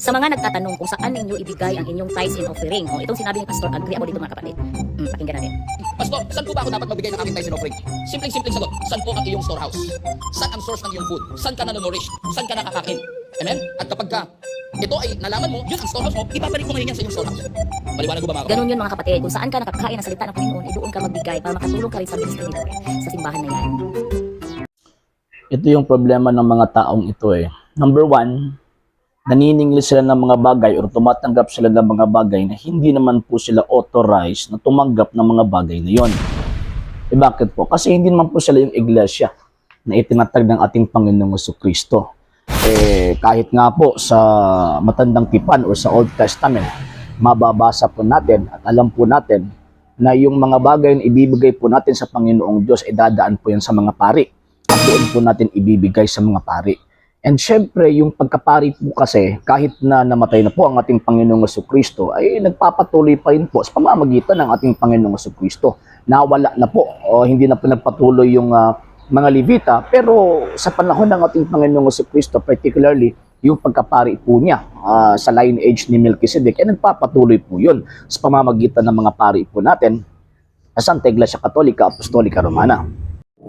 Sa mga nagtatanong kung saan ninyo ibigay ang inyong tithes and offering, itong sinabi ni Pastor, agree ako dito mga kapatid. Pakinggan natin. Pastor, saan po ba ako dapat magbigay ng aking tithes and offering? Simpleng-simpleng sagot. Saan po ang iyong storehouse? Saan ang source ng iyong food? Saan ka na-nourish? Saan ka nakakain? Amen? At kapag ka ito ay nalaman mo, yun ang storehouse mo, ibabalik mo ngayon yan sa iyong storehouse. Maliwanag ko ba mga kapatid? Ganun yun mga kapatid, kung saan ka nakakain ng salita ng Panginoon, doon ka magbigay para makatulong ka rin sa ministry nito sa simbahan na yan. Ito yung problema ng mga taong ito eh. Number one, naniningil sila ng mga bagay or tumatanggap sila ng mga bagay na hindi naman po sila authorized na tumanggap ng mga bagay na yon. E bakit po? Kasi hindi naman po sila yung iglesia na itinatag ng ating Panginoong Jesucristo. Kahit nga po sa Matandang Tipan or sa Old Testament, mababasa po natin at alam po natin na yung mga bagay na ibibigay po natin sa Panginoong Diyos ay dadaan po yan sa mga pari. At doon po natin ibibigay sa mga pari. And syempre, yung pagkapari po kasi, kahit na namatay na po ang ating Panginoong Jesucristo, ay nagpapatuloy pa rin po sa pamamagitan ng ating Panginoong Jesucristo. Nawala na po, o hindi na po nagpatuloy yung mga Levita, pero sa panahon ng ating Panginoong Jesucristo, particularly, yung pagkapari po niya sa lineage ni Melchizedek, ay nagpapatuloy po yun sa pamamagitan ng mga pari po natin sa Santa Iglesia Katolika, Apostolika Romana.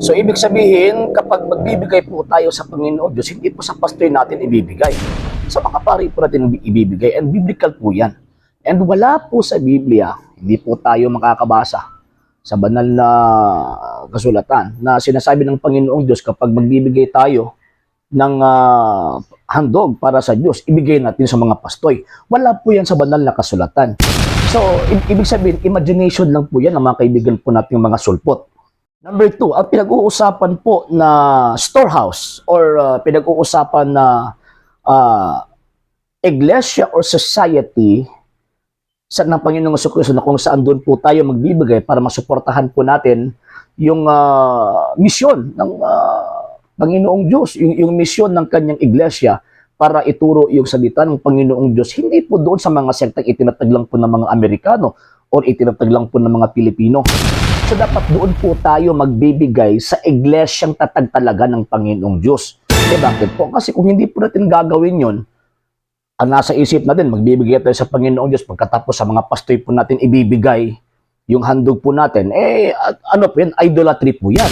So, ibig sabihin, kapag magbibigay po tayo sa Panginoon Diyos, hindi po sa pastor natin ibibigay. Sa mga pari po natin ibibigay, and biblical po yan. And wala po sa Biblia, hindi po tayo makakabasa sa banal na kasulatan na sinasabi ng Panginoong Diyos kapag magbibigay tayo ng handog para sa Diyos, ibigay natin sa mga pastoy. Wala po yan sa banal na kasulatan. So, ibig sabihin, imagination lang po yan ng mga kaibigan po natin yung mga sulpot. Number two, ang pinag-uusapan po na storehouse or pinag-uusapan na iglesia or society sa ng Panginoong Jesucristo na kung saan doon po tayo magbibigay para masuportahan po natin yung misyon ng Panginoong Diyos, yung misyon ng kanyang iglesia para ituro yung salita ng Panginoong Diyos. Hindi po doon sa mga sektang itinatag lang po ng mga Amerikano or itinatag lang po ng mga Pilipino. So dapat doon po tayo magbibigay sa iglesyang tatag talaga ng Panginoong Diyos. Bakit po? Kasi kung hindi po natin gagawin yon, ang nasa isip natin, magbibigay tayo sa Panginoong Diyos, pagkatapos sa mga pastoy po natin ibibigay yung handog po natin, ano po yan? Idolatry po yan.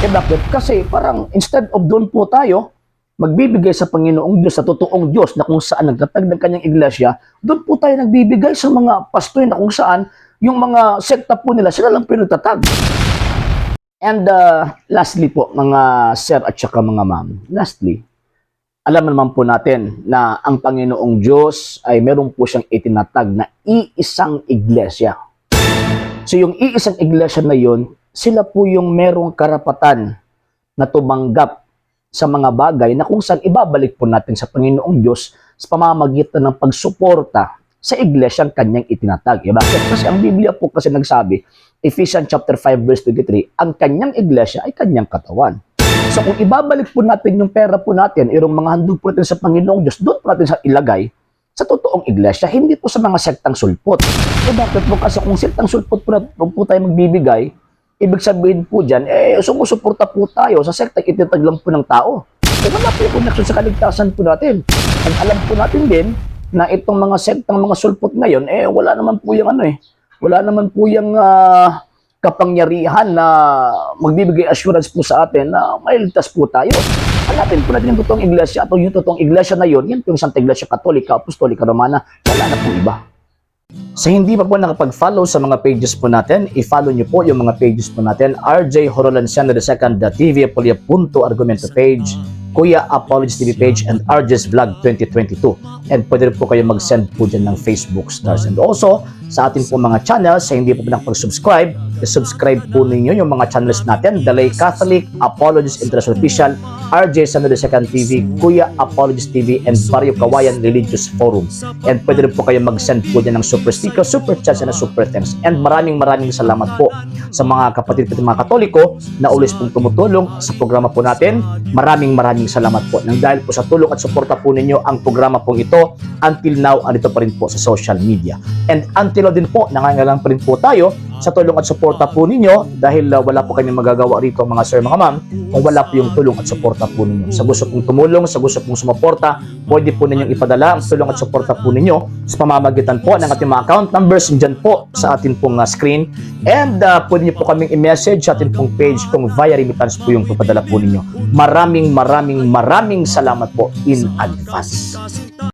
Bakit? Kasi parang instead of doon po tayo, magbibigay sa Panginoong Diyos, sa totoong Diyos na kung saan nagtatag ng kanyang iglesia, doon po tayo nagbibigay sa mga pastoy na kung saan yung mga sekta po nila, sila lang pinagtatag. And lastly po, mga sir at saka mga ma'am, lastly, alam naman po natin na ang Panginoong Diyos ay meron po siyang itinatag na iisang iglesia. So yung iisang iglesia na yun, sila po yung merong karapatan na tumanggap sa mga bagay na kung saan ibabalik po natin sa Panginoong Diyos sa pamamagitan ng pagsuporta sa iglesyang kanyang itinatag. Bakit? Kasi ang Biblia po kasi nagsabi, Ephesians chapter 5 verse 23, ang kanyang iglesia ay kanyang katawan. So kung ibabalik po natin yung pera po natin, yung mga handog po natin sa Panginoong Diyos, doon po natin sa ilagay sa totoong iglesia, hindi po sa mga sektang sulpot. Bakit po? Kasi kung sektang sulpot po tayo magbibigay, ibig sabihin po dyan, sumusuporta po tayo sa sektang itinatag lang po ng tao. Wala po yung connection sa kaligtasan po natin. At alam po natin din, na itong mga sektang mga sulpot ngayon, wala naman po yung wala naman po yung kapangyarihan na magbibigay assurance po sa atin na mailigtas po tayo. Hanapin po natin yung totoong iglesia at yung totoong iglesia na yun, yan po yung Santa Iglesia Katolika, Apostolika Romana, wala na po iba. Sa hindi pa po nakapag-follow sa mga pages po natin, i-follow nyo po yung mga pages po natin, RJ Horolanciano II, TV Apolia Punto Argumento page, Kuya Apologist TV page, and RJ's Vlog 2022. And pwede rin po kayo mag-send po dyan ng Facebook stars. And also, sa ating po mga channels, sa hindi po nakapag-subscribe, i-subscribe po ninyo yung mga channels natin, The Lay Catholic, Apologist International Official, RJ Sano II TV, Kuya Apologist TV, and Barrio Kawayan Religious Forum. And pwede rin po kayo mag-send po dyan ng super sticker, super chats, and super thanks. And maraming salamat po sa mga kapatid at mga Katoliko na always pong tumutulong sa programa po natin. Maraming salamat po. Nang dahil po sa tulong at suporta po ninyo, ang programa pong ito, until now, andito pa rin po sa social media. And until now din po, nangangailangan pa rin po tayo sa tulong at suporta po ninyo dahil wala po kami magagawa rito mga sir, mga ma'am, kung wala po yung tulong at suporta po ninyo. Sa gusto pong tumulong, sa gusto pong sumuporta, pwede po ninyong ipadala ang tulong at suporta po ninyo sa pamamagitan po ng ating mga account numbers dyan po sa ating pong screen. And pwede niyo po kaming i-message sa ating pong page kung via remittance po yung papadala po ninyo. Maraming salamat po in advance.